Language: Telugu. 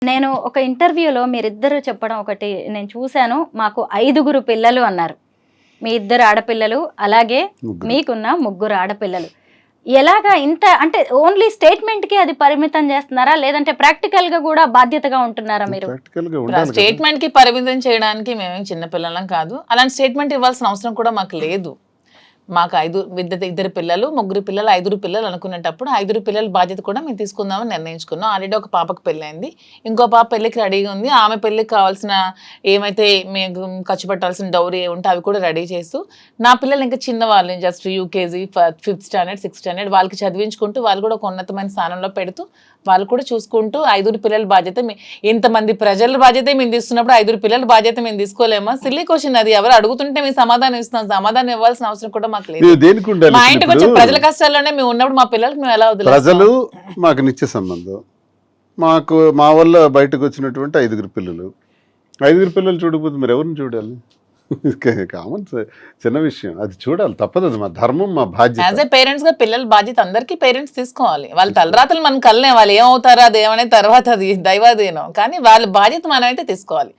నేను ఒక ఇంటర్వ్యూలో మీరిద్దరు చెప్పడం ఒకటి నేను చూశాను. మాకు 5గురు పిల్లలు అన్నారు. మీ ఇద్దరు ఆడపిల్లలు, అలాగే ముగ్గురు. మీకున్న 3 ఆడపిల్లలు. ఎలాగా ఇంత అంటే ఓన్లీ స్టేట్మెంట్‌కి అది పరిమితం చేస్తున్నారా? లేదంటే ప్రాక్టికల్‌గా కూడా బాధ్యతగా ఉంటున్నారా మీరు? ప్రాక్టికల్‌గా ఉండాలి కదా. స్టేట్మెంట్ కి పరిమితం చేయడానికి మేమేం చిన్న పిల్లలం కాదు. అలాంటి స్టేట్మెంట్ ఇవ్వాల్సిన అవసరం కూడా మాకు లేదు. మాకు ఇద్దరు పిల్లలు, 3 పిల్లలు, 5 పిల్లలు అనుకునేటప్పుడు 5 పిల్లల బాధ్యత కూడా మేము తీసుకుందామని నిర్ణయించుకున్నాం. ఆల్రెడీ ఒక పాపకు పెళ్ళైంది. ఇంకో పాప పెళ్ళికి రెడీగా ఉంది. ఆమె పెళ్ళికి కావాల్సిన ఏమైతే మేము ఖర్చు పెట్టాల్సిన డౌరీ ఉంటే అవి కూడా రెడీ చేస్తూ, నా పిల్లలు ఇంకా చిన్నవాళ్ళు, just UKG, 5th standard, 6th standard, వాళ్ళకి చదివించుకుంటూ వాళ్ళు కూడా ఒక ఉన్నతమైన స్థానంలో పెడుతూ వాళ్ళు కూడా చూసుకుంటూ 5 పిల్లల బాధ్యత ఇంతమంది ప్రజల బాధ్యత మేము తీసుకున్నప్పుడు 5 పిల్లల బాధ్యత మేము తీసుకోలేమా? సిల్లీ క్వశ్చన్ అది. ఎవరు అడుగుతుంటే మేము సమాధానం ఇస్తున్నాం. సమాధానం ఇవ్వాల్సిన అవసరం కూడా మాకు లేదు. మీరు దేనికి ఉండాలి? మా ఇంటికి వచ్చే ప్రజల కష్టాల్లోనే మేము ఉన్నప్పుడు మా పిల్లలకి మేము ఎలా వదిలేస్తాం? ప్రజలు మాకు నిత్య సంబంధం. మాకు మా వల్ల బయటకు వచ్చినటువంటి 5 పిల్లలు. 5 పిల్లలు చూడకపోతే మీరు ఎవరిని చూడాలి? కామన్, చిన్న విషయం. అది చూడాలి, తప్పదు. అది మా ధర్మం, మా బాధ్యత. యాజ్ ఏ పేరెంట్స్ గా పిల్లల బాధ్యత అందరికీ పేరెంట్స్ తీసుకోవాలి. వాళ్ళ తలరాతలు మనం కల్లే, వాళ్ళు ఏమవుతారో అది ఏమనే తర్వాత అది దైవాధీనం. కానీ వాళ్ళ బాధ్యత మనం అయితే తీసుకోవాలి.